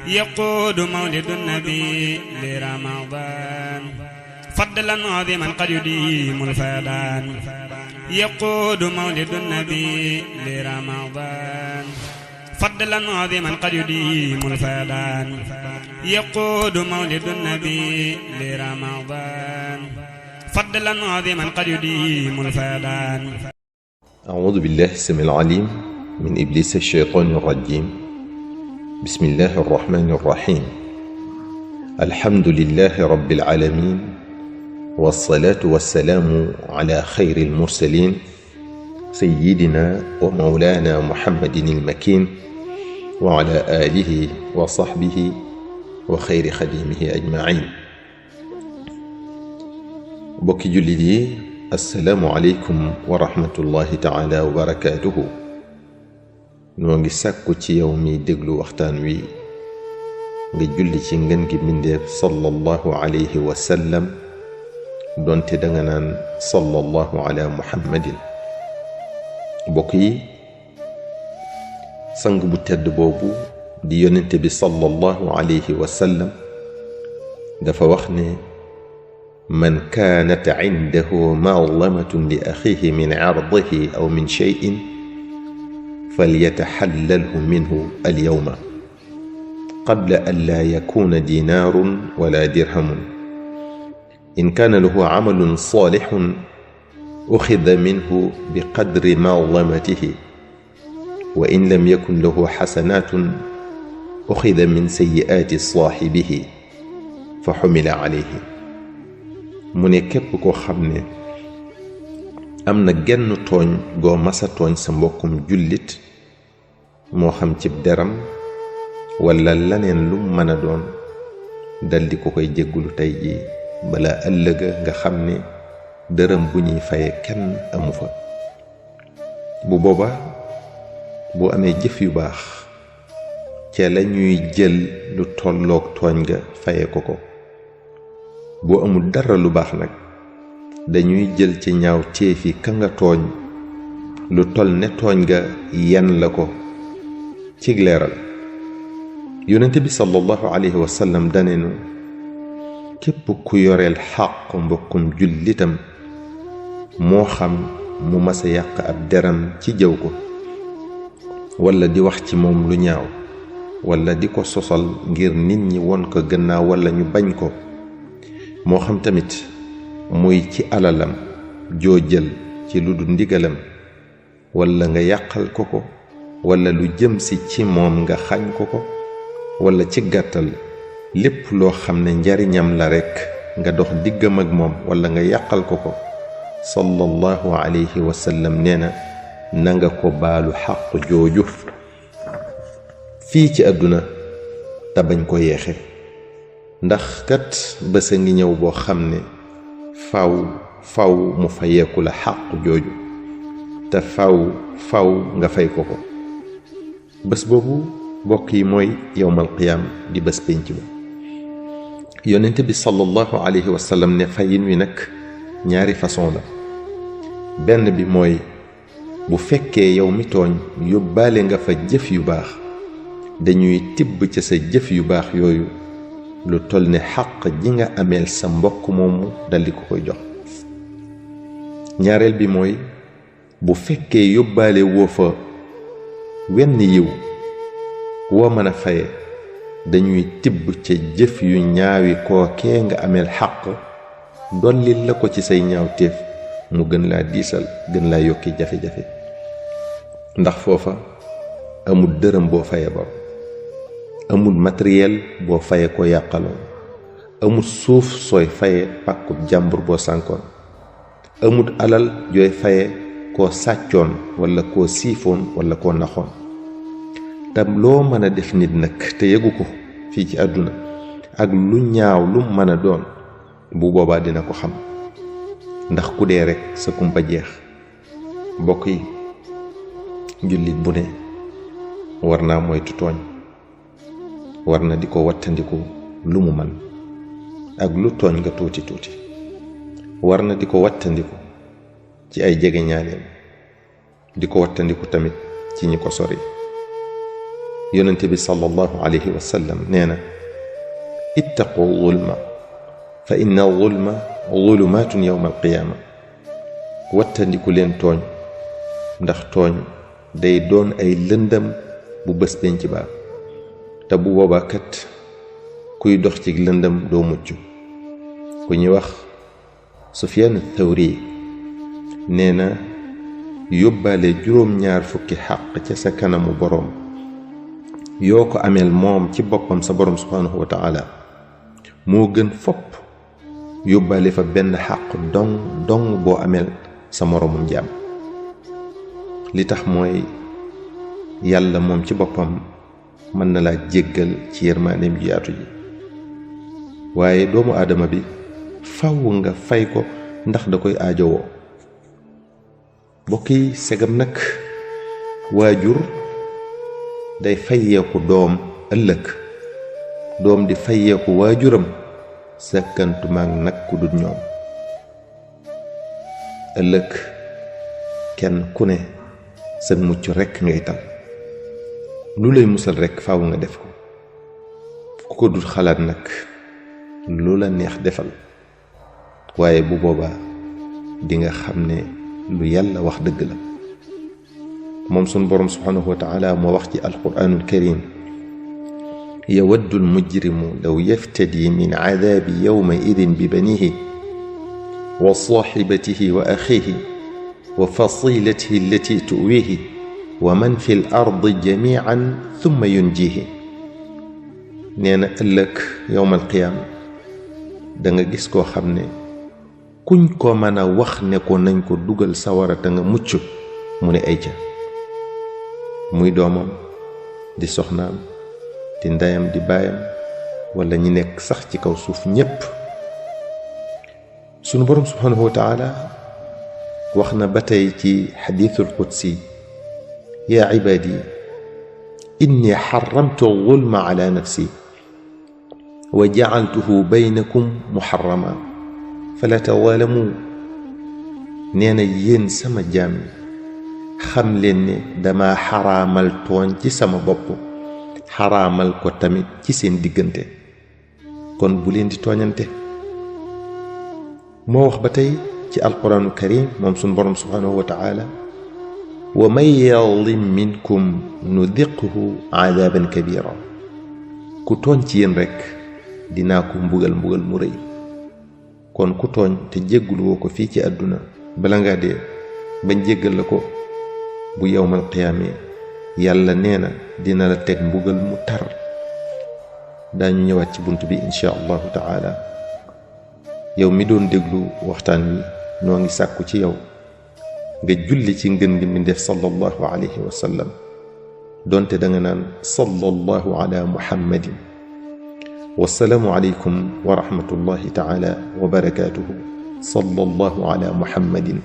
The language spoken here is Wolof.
يقود مولد النبي لرمضان فضلا عظيما قد يديم الفيضان يقود مولد النبي لرمضان فضلا عظيما قد يديم الفيضان يقود مولد النبي لرمضان فضلا عظيما قد يديم الفيضان. أعوذ بالله السميع العليم من إبليس الشيطان الرجيم. بسم الله الرحمن الرحيم. الحمد لله رب العالمين، والصلاة والسلام على خير المرسلين سيدنا ومولانا محمد المكين وعلى آله وصحبه وخير خديمه أجمعين. bokki jullit yi, assalaamu aleykum wa rahmatullahi taala wa barakaatuhu. noo ngi sàkku ci yow mi déglu waxtaan wi nga julli ci ngën gi mbindeef sallallahu alayhi wa sallam, donte danga naan sallallahu ala muhammadin. bokk yi, sang bu tedd boobu di yonente bi sallallahu alayhi wa sallam dafa wax ne man kaanat cindahu madlamatun li axiihi min cirdihi aw min cheyin falyataxallalhu minhu alyawma qabla an laa yakuuna dinaarun wala dirhamun in kaana lahu camalun saalixun uxida minhu biqadri madlamatihi wa in lam yakun lahu xasanaatun uxida min sayyi'aati saaxibihi fa xumila calayhi. mu ne képp koo xam ne am na genn tooñ goo masa tooñ sa mbokkum jullit, moo xam cib deram walla laneen lu mën a doon, daldi ko koy jéggulu tey ji bala ëllëga nga xam ne dërëm bu ñuy faye kenn amu fa. bu booba boo amee jëf yu baax ca la ñuy jël lu tolloog tooñ ga faye ko ko. boo amul dara lu baax nag dañuy jël ci ñaaw téefi ka nga tooñ lu toll ne tooñ ga yan la ko cig leeral. yonente bi sallallahu alayhi wa sallam danenu képp ku yoreel xàq mbokkum jullitam, moo xam mu masa yàq ab deram ci jëw ko walla di wax ci moom lu ñaaw walla di ko sosal ngir nit ñi won ko gannaaw walla ñu bañ ko, moo xam tamit muy ci alalam joo jël ci lu du ndigalam walla nga yàqal ko ko walla lu jëm si ci moom nga xañ ko ko, walla ci gàttal lépp loo xam ne njariñam la rekk nga dox diggam ak moom walla nga yàqal ko ko, sallallahu alayhi wa sallam nee na nga ko baalu xàq jooju fii ci àdduna te bañ ko yeexe. ndax kat bés a ngi ñëw boo xam ne faw mu fayeeku la xàq jooju, te faw nga fay ko ko. bés boobu bokk yi mooy yowmal qiyaam, di bés pénc ba. yonent bi sallallahu alayhi wa sallam ne fayin wi nag ñaari façon la. benn bi mooy bu fekkee yow mi tooñ yóbbaale nga fa jëf yu baax, dañuy tibb ca sa jëf yu baax yooyu lu toll ne xàq ji nga ameel sa mbokk moomu daldi ko koy jox. ñaareel bi mooy bu fekkee yóbbaale woo fa wenn yiw woo mën a faye, dañuy tibb ca jëf yu ñaawi kookee nga ameel xàq dollil la ko ci say ñaawteef, mu gën laa diisal, gën laa yokki jafe-jafe. ndax foofa amul dërëm boo faye bor, amul matériel boo faye ko yàqaloon, amul suuf sooy faye pàkkub jàmbur boo sànkoon, amul alal jooy faye koo sàccoon walla koo siifoon walla koo naxoon. tam loo mën a def nit nag te yëgu ko fii ci àdduna ak lu ñaaw lu mën a doon, bu boobaa dina ko xam, ndax ku dee rekk sa kumpa jeex. mbokk yi, jullit bu ne war naa moytu tooñ, war na di ko wattandiku lu mu man ak lu tooñ nga tuuti tuuti, war na di ko wattandiku ci ay jegeñaaleem, di ko wattandiku tamit ci ñi ko sori. yonente bi sallallahu alayhi wa sallam nee na ittaqu zulma fa inna zulma zulumaatun yawma alqiyaama wattandiku leen tooñ ndax tooñ day doon ay lëndëm bu bés penc ba te bu boobaa kat kuy dox ci lëndëm doo mucc ku ñuy wax Sufyaan Thawri nee na yóbbaale 7 fukki xàq ca sa kanamu boroom yoo ko ameel moom ci boppam sa boroom subhaanahu wa taala moo gën fopp yóbbaale fa benn xàq dong boo ameel sa moroomum jaam li tax mooy yàlla moom ci boppam mën na laa jéggal ci yërmaaneem ju yaatu ji waaye doomu aadama bi faw nga fay ko ndax da koy aajowoo bokk yi segam nag waajur day fayeeku doom ëllëg doom di fayeeku waajuram sakkantumaak nag ku dul ñoom ëllëg kenn ku ne sa mucc rekk ngay tal lu lay musal rekk faaw nga def ko ku ko dul xalaat nag lu la neex defal waaye bu boobaa di nga xam ne lu yàlla wax dëgg la moom sunu boroom subhaanahu wa taala moo wax ci alquraanul karim yawaddu almujrimu law yaftadi min cadaabi yawma idin bi banihi wa saaxibatihi wa axiihi wa fasilatihi allati tuwiihi wa man fi l ardi jamiican thumma yunjiihi nee na ëllëg yowmal qiyaama da nga gis koo xam ne kuñ ko mën a wax ne ko nañ ko dugal sawara te nga mucc mu ne ay ca muy doomam di soxnaam di ndeyam di baayam wala ñi nekk sax ci kaw suuf ñépp sunu boroom subhaanahu wa taala wax na ba tey ci xadiisul qudsi yaa cibaadi inni xaramtu zulma ala nafsi wa jacaltuhu baynakum muxarrama fala tawaalamu nee na yéen sama jaam yi xam leen ne dama xaraamal tooñ ci sama bopp xaraamal ko tamit ci seen diggante kon bu leen di tooñante moo wax ba tey ci alquraanul karim moom sunu boroom subhaanahu wa taala wa man yazlim minkum nudiqhu aadaaban kabira ku tooñ ci yéen rekk dinaa ko mbugal mu rëy kon ku tooñ te jégguluwoo ko fii ci àdduna bala ngaa dee bañ jéggal la ko bu yawmal qiyaame yàlla nee na dina la teg mbugal mu tar daañu ñëwaat ci bunt bi insha allahu taala yow mi doon déglu waxtaan wi noo ngi sàkku ci yow nga julli ci ngën gi mbindéef sallallahu alayhi wa sallam donte da nga naan sallallahu ala muhammadin wassalaamu aleykum wa rahmatullahi taala wa barakaatuhu sallallahu ala muhammadin